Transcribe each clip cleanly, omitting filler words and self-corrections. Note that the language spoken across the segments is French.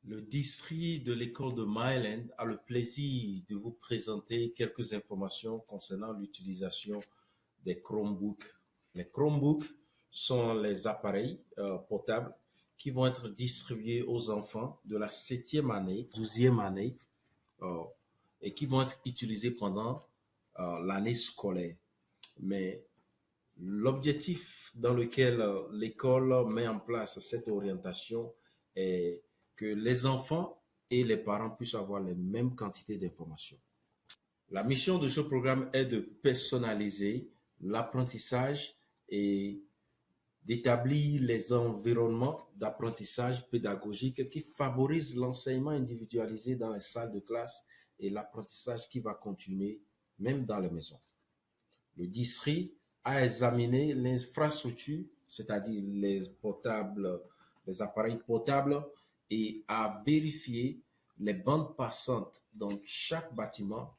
Le district de l'école de Myland a le plaisir de vous présenter quelques informations concernant l'utilisation des Chromebooks. Les Chromebooks sont les appareils portables qui vont être distribués aux enfants de la septième année, douzième année, euh, et qui vont être utilisés pendant l'année scolaire. Mais l'objectif dans lequel l'école met en place cette orientation est que les enfants et les parents puissent avoir les mêmes quantités d'informations. La mission de ce programme est de personnaliser l'apprentissage et d'établir les environnements d'apprentissage pédagogique qui favorisent l'enseignement individualisé dans les salles de classe et l'apprentissage qui va continuer même dans les maisons. Le district a examiné l'infrastructure, c'est-à-dire les appareils portables, et a vérifié les bandes passantes dans chaque bâtiment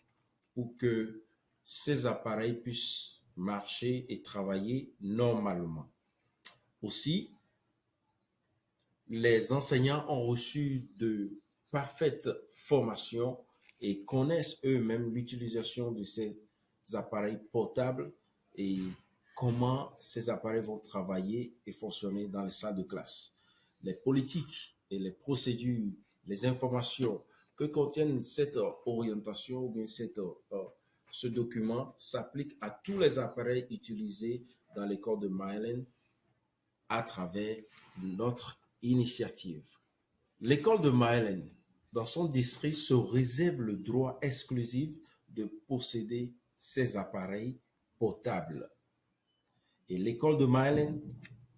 pour que ces appareils puissent marcher et travailler normalement. Aussi, les enseignants ont reçu de parfaites formations et connaissent eux-mêmes l'utilisation de ces appareils portables et comment ces appareils vont travailler et fonctionner dans les salles de classe. Les politiques et les procédures, les informations que contiennent cette orientation ou bien ce document s'appliquent à tous les appareils utilisés dans l'école de Myland à travers notre initiative. L'école de Myland, dans son district, se réserve le droit exclusif de posséder ces appareils portables. Et l'école de Myland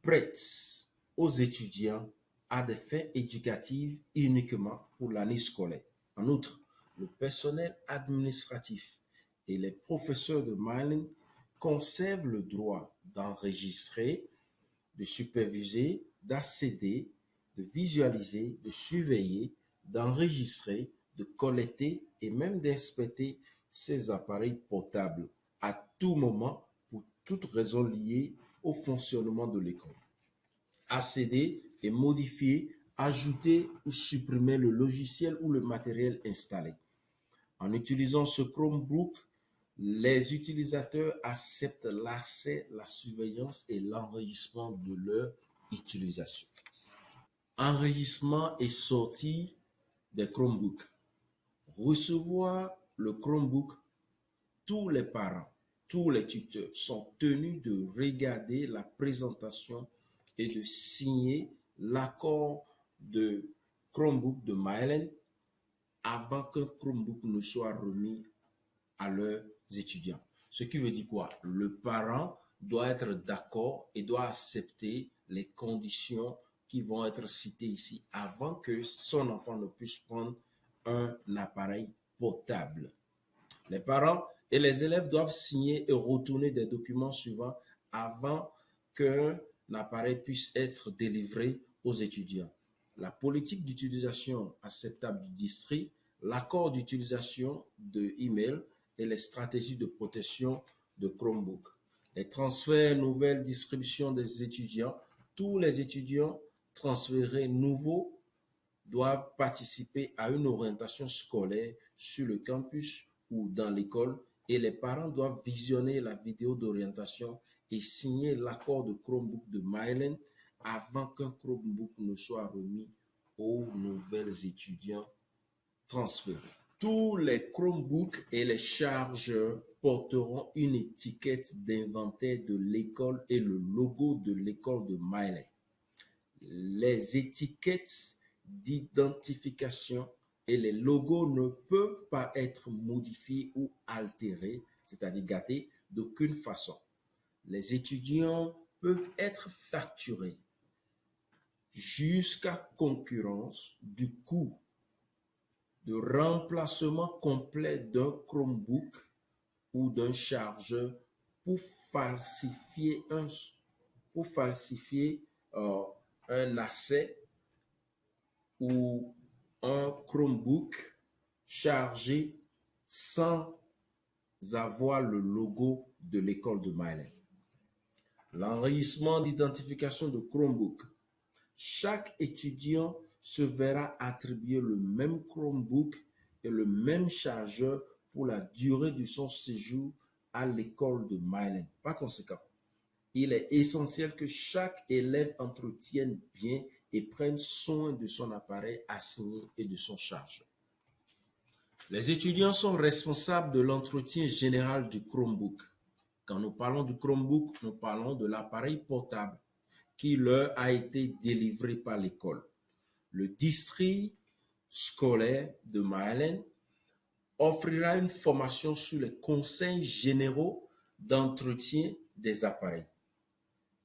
prête aux étudiants à des fins éducatives uniquement pour l'année scolaire. En outre, le personnel administratif et les professeurs de Myland conservent le droit d'enregistrer, de superviser, d'accéder, de visualiser, de surveiller, d'enregistrer, de collecter et même d'inspecter ces appareils portables à tout moment pour toute raison liée au fonctionnement de l'école. Accéder et modifier, ajouter ou supprimer le logiciel ou le matériel installé. En utilisant ce Chromebook, les utilisateurs acceptent l'accès, la surveillance et l'enregistrement de leur utilisation. Enregistrement et sortie des Chromebooks. Recevoir le Chromebook, tous les parents, tous les tuteurs sont tenus de regarder la présentation et de signer l'accord de Chromebook de Myland avant qu'un Chromebook ne soit remis à leurs étudiants. Ce qui veut dire quoi? Le parent doit être d'accord et doit accepter les conditions qui vont être citées ici avant que son enfant ne puisse prendre un appareil portable. Les parents et les élèves doivent signer et retourner des documents suivants avant qu'un appareil puisse être délivré aux étudiants. La politique d'utilisation acceptable du district, l'accord d'utilisation de email et les stratégies de protection de Chromebook. Les transferts, nouvelles distributions des étudiants. Tous les étudiants transférés nouveaux doivent participer à une orientation scolaire sur le campus ou dans l'école et les parents doivent visionner la vidéo d'orientation et signer l'accord de Chromebook de Myland avant qu'un Chromebook ne soit remis aux nouvelles étudiants transférés. Tous les Chromebooks et les chargeurs porteront une étiquette d'inventaire de l'école et le logo de l'école de Myland. Les étiquettes d'identification et les logos ne peuvent pas être modifiés ou altérés, c'est-à-dire gâtés, d'aucune façon. Les étudiants peuvent être facturés jusqu'à concurrence du coût de remplacement complet d'un Chromebook ou d'un chargeur pour falsifier pour falsifier un accès ou un Chromebook chargé sans avoir le logo de l'école de Myland. L'enregistrement d'identification de Chromebook. Chaque étudiant se verra attribuer le même Chromebook et le même chargeur pour la durée de son séjour à l'école de Myland. Par conséquent, il est essentiel que chaque élève entretienne bien et prenne soin de son appareil assigné et de son chargeur. Les étudiants sont responsables de l'entretien général du Chromebook. Quand nous parlons du Chromebook, nous parlons de l'appareil portable qui leur a été délivré par l'école. Le district scolaire de Myland offrira une formation sur les conseils généraux d'entretien des appareils.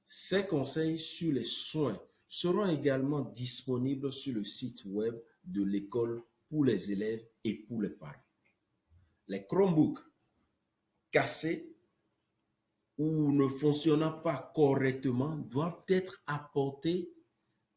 Ces conseils sur les soins seront également disponibles sur le site web de l'école pour les élèves et pour les parents. Les Chromebooks cassés ou ne fonctionnant pas correctement doivent être apportés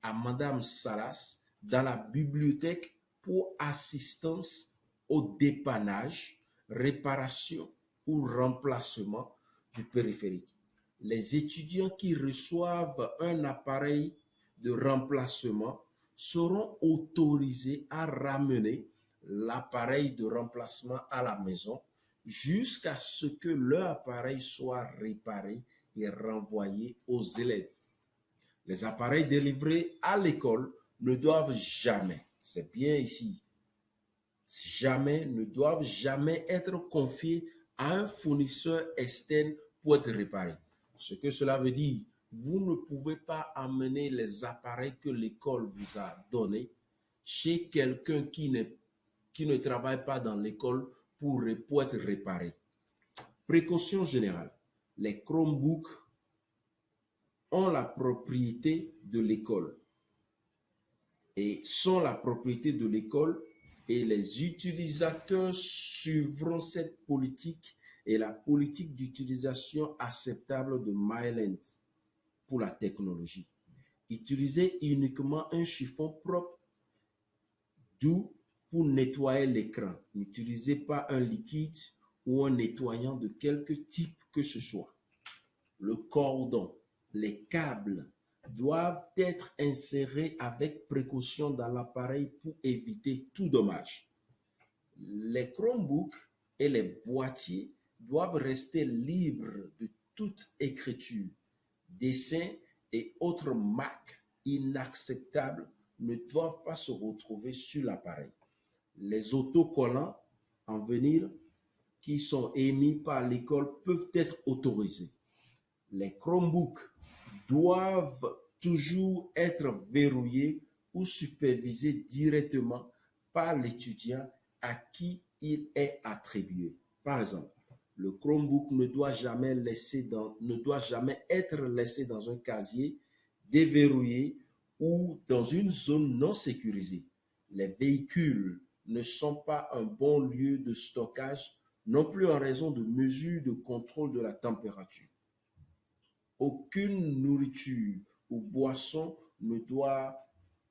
à Madame Salas dans la bibliothèque pour assistance au dépannage, réparation ou remplacement du périphérique. Les étudiants qui reçoivent un appareil de remplacement seront autorisés à ramener l'appareil de remplacement à la maison jusqu'à ce que leur appareil soit réparé et renvoyé aux élèves. Les appareils délivrés à l'école ne doivent jamais, c'est bien ici, ne doivent jamais être confiés à un fournisseur externe pour être réparés. Ce que cela veut dire, vous ne pouvez pas amener les appareils que l'école vous a donnés chez quelqu'un qui ne travaille pas dans l'école pour être réparé. Précaution générale, les Chromebooks ont la propriété de l'école et sont la propriété de l'école et les utilisateurs suivront cette politique et la politique d'utilisation acceptable de Myland pour la technologie. Utilisez uniquement un chiffon propre doux pour nettoyer l'écran. N'utilisez pas un liquide ou un nettoyant de quelque type que ce soit. Le cordon, les câbles doivent être insérés avec précaution dans l'appareil pour éviter tout dommage. Les Chromebooks et les boîtiers doivent rester libres de toute écriture, dessin et autres marques inacceptables ne doivent pas se retrouver sur l'appareil. Les autocollants en vinyle qui sont émis par l'école peuvent être autorisés. Les Chromebooks doivent toujours être verrouillés ou supervisés directement par l'étudiant à qui il est attribué. Par exemple, le Chromebook ne doit jamais être laissé dans un casier déverrouillé ou dans une zone non sécurisée. Les véhicules ne sont pas un bon lieu de stockage non plus en raison de mesures de contrôle de la température. Aucune nourriture ou boisson ne doit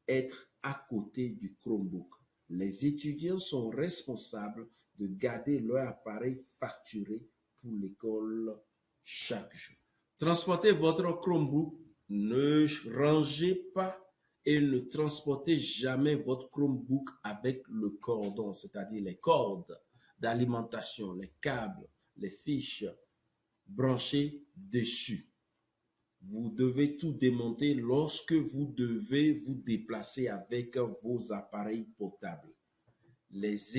être à côté du Chromebook. Les étudiants sont responsables de garder leur appareil facturé pour l'école chaque jour. Transportez votre Chromebook, ne rangez pas et ne transportez jamais votre Chromebook avec le cordon, c'est-à-dire les cordes d'alimentation, les câbles, les fiches branchées dessus. Vous devez tout démonter lorsque vous devez vous déplacer avec vos appareils portables. Les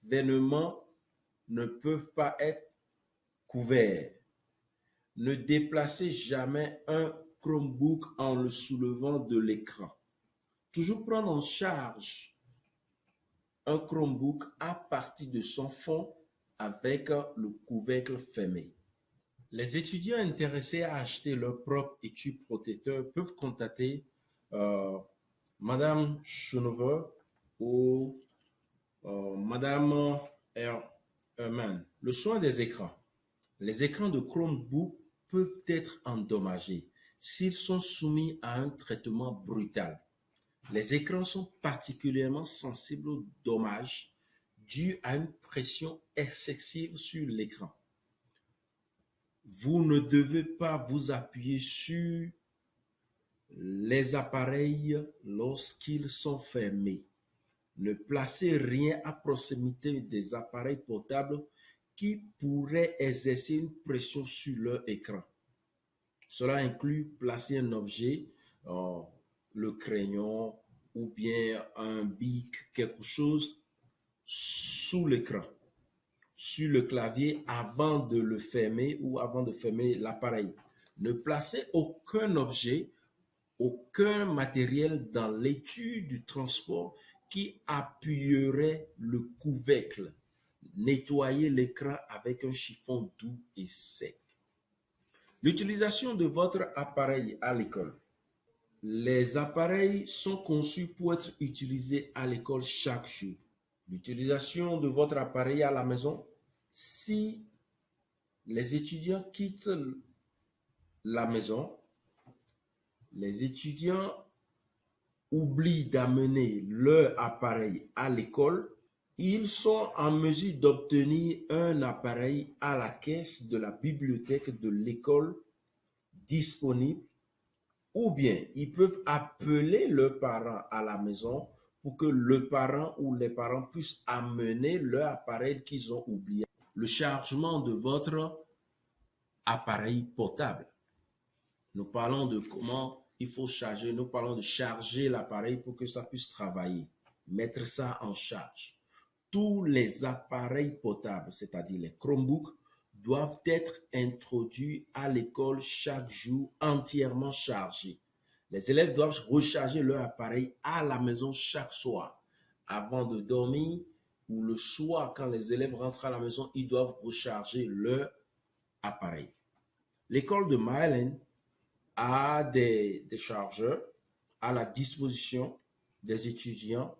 événements ne peuvent pas être couverts. Ne déplacez jamais un Chromebook en le soulevant de l'écran. Toujours prendre en charge un Chromebook à partir de son fond avec le couvercle fermé. Les étudiants intéressés à acheter leur propre étui protecteur peuvent contacter Madame Schoonover ou Madame Herman. Le soin des écrans. Les écrans de Chromebook peuvent être endommagés s'ils sont soumis à un traitement brutal. Les écrans sont particulièrement sensibles aux dommages dus à une pression excessive sur l'écran. Vous ne devez pas vous appuyer sur les appareils lorsqu'ils sont fermés. Ne placez rien à proximité des appareils portables qui pourraient exercer une pression sur leur écran. Cela inclut placer un objet, euh, le crayon ou bien un bic, quelque chose sous l'écran, sur le clavier avant de le fermer ou avant de fermer l'appareil. Ne placez aucun objet, aucun matériel dans l'étui du transport qui appuierait le couvercle. Nettoyez l'écran avec un chiffon doux et sec. L'utilisation de votre appareil à l'école. Les appareils sont conçus pour être utilisés à l'école chaque jour. L'utilisation de votre appareil à la maison, si les étudiants quittent la maison, les étudiants oublient d'amener leur appareil à l'école, ils sont en mesure d'obtenir un appareil à la caisse de la bibliothèque de l'école disponible, ou bien ils peuvent appeler leurs parents à la maison pour que le parent ou les parents puissent amener leur appareil qu'ils ont oublié. Le chargement de votre appareil portable. Nous parlons de comment il faut charger, nous parlons de charger l'appareil pour que ça puisse travailler, mettre ça en charge. Tous les appareils portables, c'est-à-dire les Chromebooks, doivent être introduits à l'école chaque jour entièrement chargés. Les élèves doivent recharger leur appareil à la maison chaque soir. Avant de dormir ou le soir, quand les élèves rentrent à la maison, ils doivent recharger leur appareil. L'école de Maryland a des chargeurs à la disposition des étudiants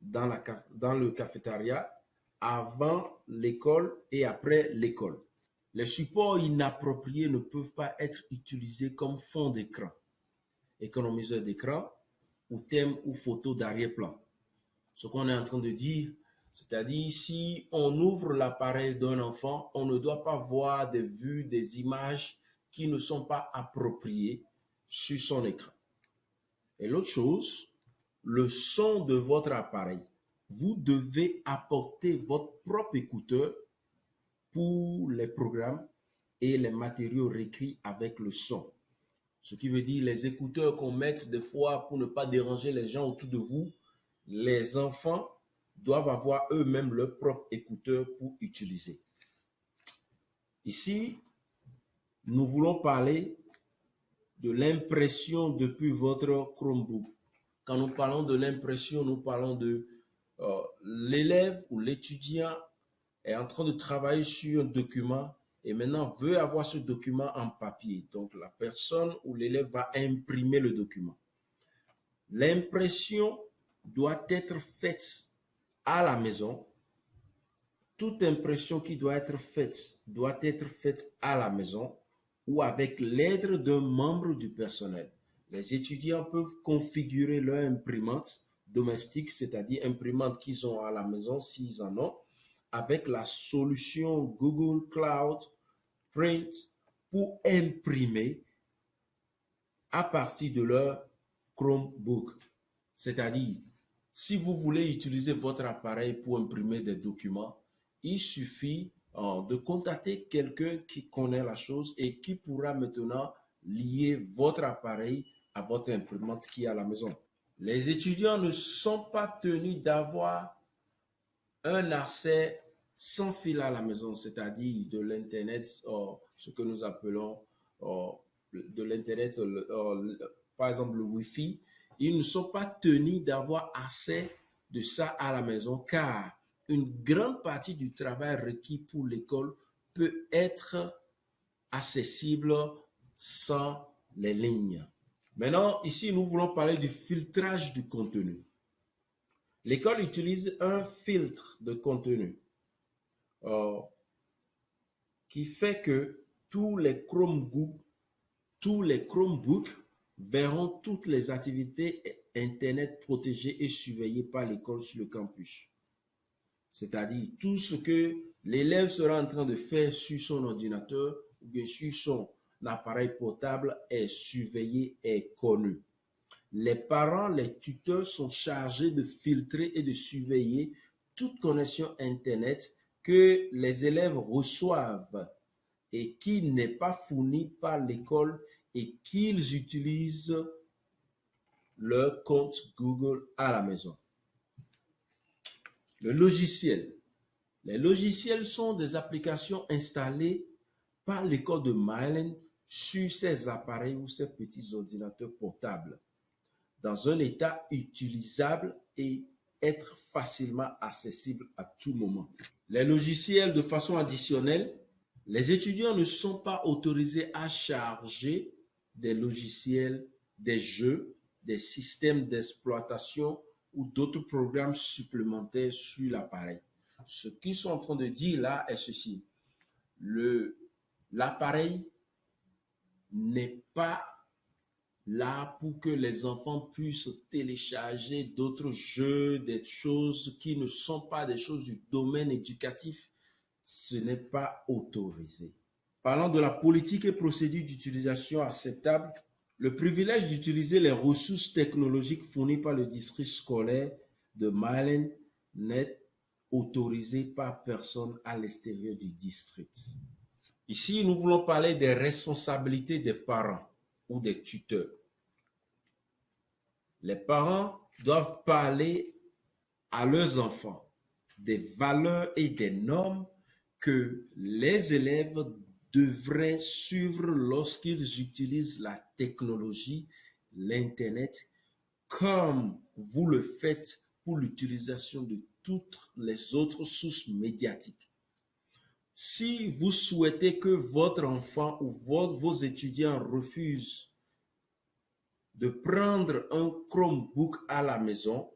dans le cafétéria avant l'école et après l'école. Les supports inappropriés ne peuvent pas être utilisés comme fond d'écran, économiseur d'écran ou thème ou photo d'arrière-plan. Ce qu'on est en train de dire, c'est-à-dire si on ouvre l'appareil d'un enfant, on ne doit pas voir des vues, des images qui ne sont pas appropriées sur son écran. Et l'autre chose, le son de votre appareil. Vous devez apporter votre propre écouteur pour les programmes et les matériaux requis avec le son. Ce qui veut dire les écouteurs qu'on met des fois pour ne pas déranger les gens autour de vous. Les enfants doivent avoir eux-mêmes leur propre écouteur pour utiliser. Ici, nous voulons parler de l'impression depuis votre Chromebook. Quand nous parlons de l'impression, nous parlons de l'élève ou l'étudiant est en train de travailler sur un document et maintenant veut avoir ce document en papier. Donc, la personne ou l'élève va imprimer le document. L'impression doit être faite à la maison. Toute impression qui doit être faite à la maison ou avec l'aide d'un membre du personnel. Les étudiants peuvent configurer leur imprimante domestique, c'est-à-dire imprimante qu'ils ont à la maison s'ils en ont, avec la solution Google Cloud Print pour imprimer à partir de leur Chromebook. C'est-à-dire, si vous voulez utiliser votre appareil pour imprimer des documents, il suffit de contacter quelqu'un qui connaît la chose et qui pourra maintenant lier votre appareil à votre imprimante qui est à la maison. Les étudiants ne sont pas tenus d'avoir un accès sans fil à la maison, c'est-à-dire de l'Internet, ce que nous appelons de l'Internet, par exemple le Wi-Fi. Ils ne sont pas tenus d'avoir accès de ça à la maison car une grande partie du travail requis pour l'école peut être accessible sans les lignes. Maintenant, ici, nous voulons parler du filtrage du contenu. L'école utilise un filtre de contenu qui fait que tous les Chromebooks verront toutes les activités Internet protégées et surveillées par l'école sur le campus. C'est-à-dire tout ce que l'élève sera en train de faire sur son ordinateur ou bien sur son appareil portable est surveillé, est connu. Les parents, les tuteurs sont chargés de filtrer et de surveiller toute connexion Internet que les élèves reçoivent et qui n'est pas fournie par l'école et qu'ils utilisent leur compte Google à la maison. Le logiciel. Les logiciels sont des applications installées par l'école de Mylen sur ces appareils ou ces petits ordinateurs portables dans un état utilisable et être facilement accessible à tout moment. Les logiciels, de façon additionnelle, les étudiants ne sont pas autorisés à charger des logiciels, des jeux, des systèmes d'exploitation ou d'autres programmes supplémentaires sur l'appareil. Ce qu'ils sont en train de dire là est ceci. L'appareil n'est pas là pour que les enfants puissent télécharger d'autres jeux, des choses qui ne sont pas des choses du domaine éducatif. Ce n'est pas autorisé. Parlant de la politique et procédure d'utilisation acceptable, le privilège d'utiliser les ressources technologiques fournies par le district scolaire de Mylen n'est autorisé par personne à l'extérieur du district. Ici, nous voulons parler des responsabilités des parents ou des tuteurs. Les parents doivent parler à leurs enfants des valeurs et des normes que les élèves devraient suivre lorsqu'ils utilisent la technologie, l'Internet, comme vous le faites pour l'utilisation de toutes les autres sources médiatiques. Si vous souhaitez que votre enfant ou vos étudiants refusent de prendre un Chromebook à la maison,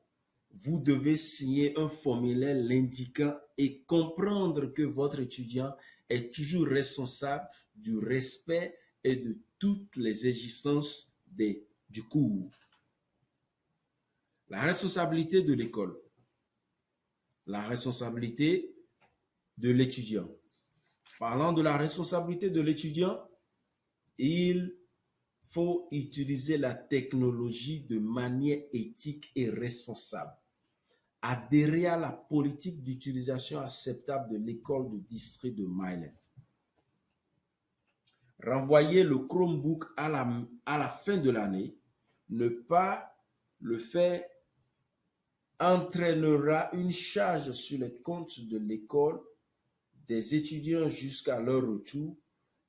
vous devez signer un formulaire l'indiquant et comprendre que votre étudiant est toujours responsable du respect et de toutes les exigences du cours. La responsabilité de l'école. La responsabilité de l'étudiant. Parlant de la responsabilité de l'étudiant, il faut utiliser la technologie de manière éthique et responsable. Adhérer à la politique d'utilisation acceptable de l'école de district de Mylen. Renvoyer le Chromebook à la fin de l'année, ne pas le faire entraînera une charge sur les comptes de l'école des étudiants jusqu'à leur retour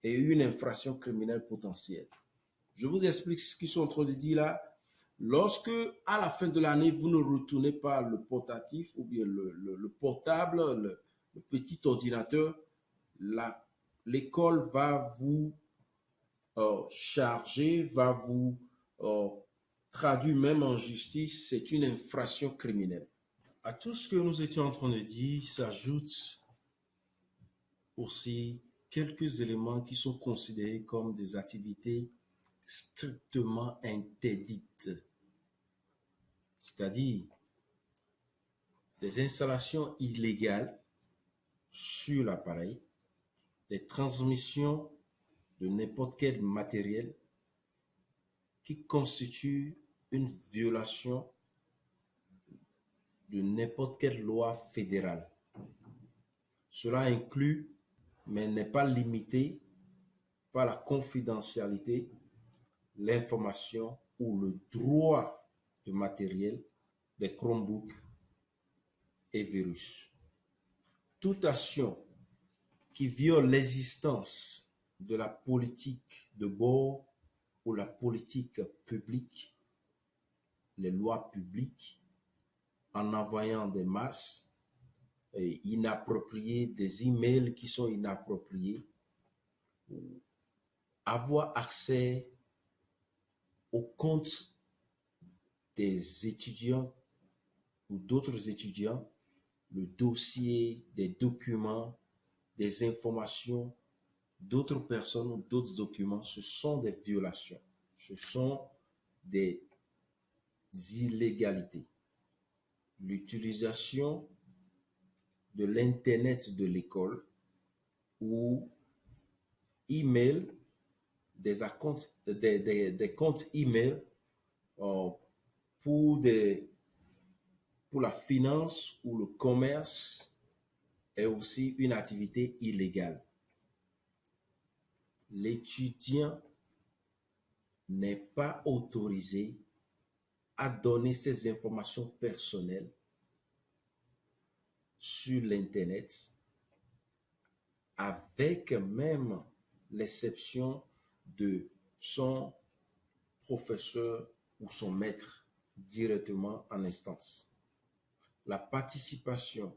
et une infraction criminelle potentielle. Je vous explique ce qu'ils sont en train de dire là. Lorsque, à la fin de l'année, vous ne retournez pas le portatif ou bien le portable, le petit ordinateur, l'école va vous charger, va vous traduire même en justice. C'est une infraction criminelle. À tout ce que nous étions en train de dire, s'ajoutent aussi quelques éléments qui sont considérés comme des activités strictement interdites, c'est-à-dire des installations illégales sur l'appareil, des transmissions de n'importe quel matériel qui constitue une violation de n'importe quelle loi fédérale. Cela inclut, mais n'est pas limité par la confidentialité, l'information ou le droit de matériel des Chromebooks et virus. Toute action qui viole l'existence de la politique de bord ou la politique publique, les lois publiques, en envoyant des masses inappropriées, des emails qui sont inappropriés, avoir accès aux comptes des étudiants ou d'autres étudiants, le dossier, des documents, des informations d'autres personnes ou d'autres documents, ce sont des violations, ce sont des illégalités. L'utilisation de l'Internet de l'école ou email, des comptes email pour, pour la finance ou le commerce est aussi une activité illégale. L'étudiant n'est pas autorisé à donner ses informations personnelles sur l'Internet, avec même l'exception de son professeur ou son maître directement en instance. La participation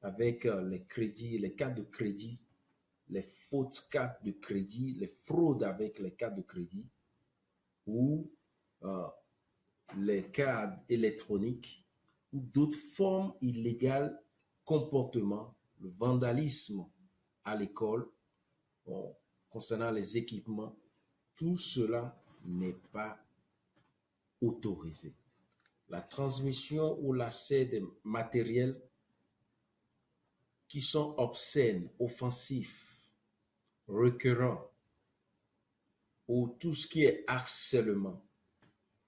avec les crédits, les cartes de crédit, les fausses cartes de crédit, les fraudes avec les cartes de crédit ou les cartes électroniques ou d'autres formes illégales, comportements, le vandalisme à l'école, concernant les équipements, tout cela n'est pas autorisé. La transmission ou l'accès des matériels qui sont obscènes, offensifs, récurrents, ou tout ce qui est harcèlement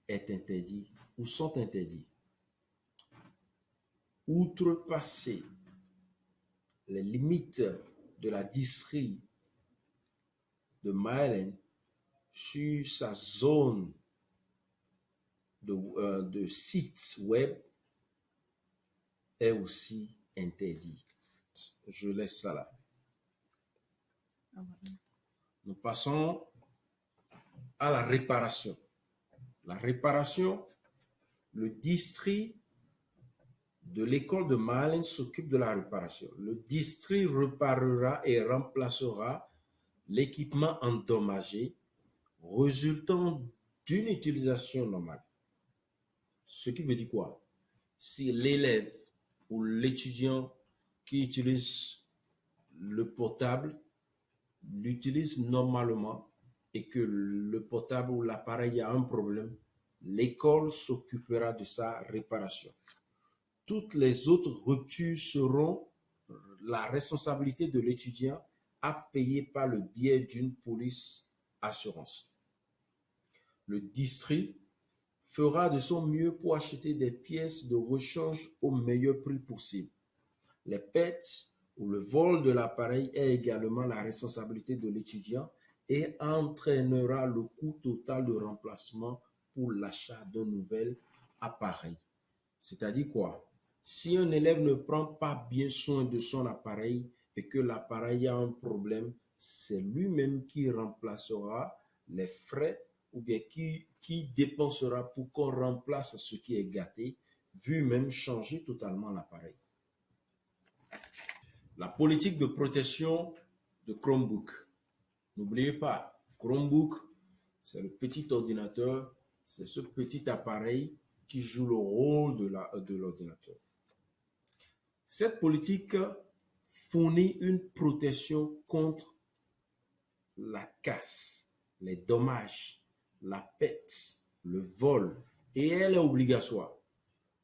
est interdit ou sont interdits. Outrepasser les limites de la district de Maryland sur sa zone de site web est aussi interdit. Je laisse ça là. Nous passons à la réparation. La réparation, le district de l'école de Maryland s'occupe de la réparation. Le district réparera et remplacera l'équipement endommagé résultant d'une utilisation normale. Ce qui veut dire quoi? Si l'élève ou l'étudiant qui utilise le portable l'utilise normalement et que le portable ou l'appareil a un problème, l'école s'occupera de sa réparation. Toutes les autres ruptures seront la responsabilité de l'étudiant à payer par le biais d'une police assurance. Le district fera de son mieux pour acheter des pièces de rechange au meilleur prix possible. Les pertes ou le vol de l'appareil est également la responsabilité de l'étudiant et entraînera le coût total de remplacement pour l'achat d'un nouvel appareil. C'est-à-dire quoi? Si un élève ne prend pas bien soin de son appareil et que l'appareil a un problème, c'est lui-même qui remplacera les frais ou bien qui dépensera pour qu'on remplace ce qui est gâté, vu même changer totalement l'appareil. La politique de protection de Chromebook. N'oubliez pas, Chromebook, c'est le petit ordinateur, c'est ce petit appareil qui joue le rôle de l'ordinateur. Cette politique fournit une protection contre la casse, les dommages, la perte, le vol, et elle est obligatoire.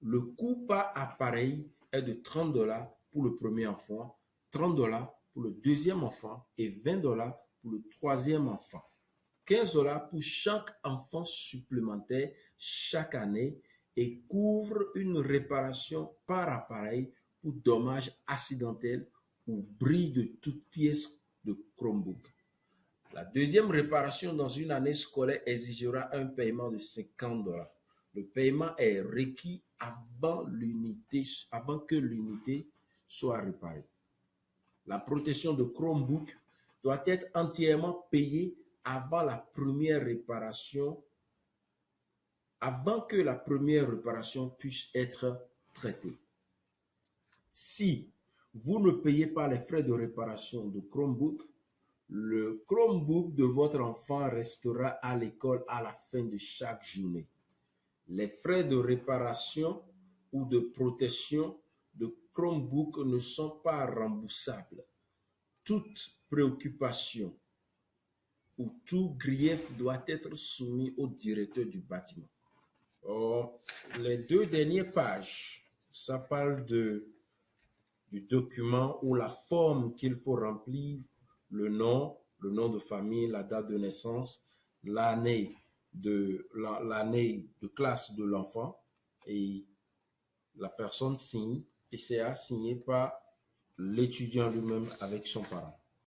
Le coût par appareil est de $30 pour le premier enfant, $30 pour le deuxième enfant et $20 pour le troisième enfant. $15 pour chaque enfant supplémentaire chaque année et couvre une réparation par appareil pour dommages accidentels ou bris de toute pièce de Chromebook. La deuxième réparation dans une année scolaire exigera un paiement de $50. Le paiement est requis avant que l'unité soit réparée. La protection de Chromebook doit être entièrement payée avant que la première réparation puisse être traitée. Si vous ne payez pas les frais de réparation de Chromebook, le Chromebook de votre enfant restera à l'école à la fin de chaque journée. Les frais de réparation ou de protection de Chromebook ne sont pas remboursables. Toute préoccupation ou tout grief doit être soumis au directeur du bâtiment. Les deux dernières pages, ça parle du document ou la forme qu'il faut remplir, le nom de famille, la date de naissance, l'année de l'année de classe de l'enfant et la personne signe et c'est signé par l'étudiant lui-même avec son parent.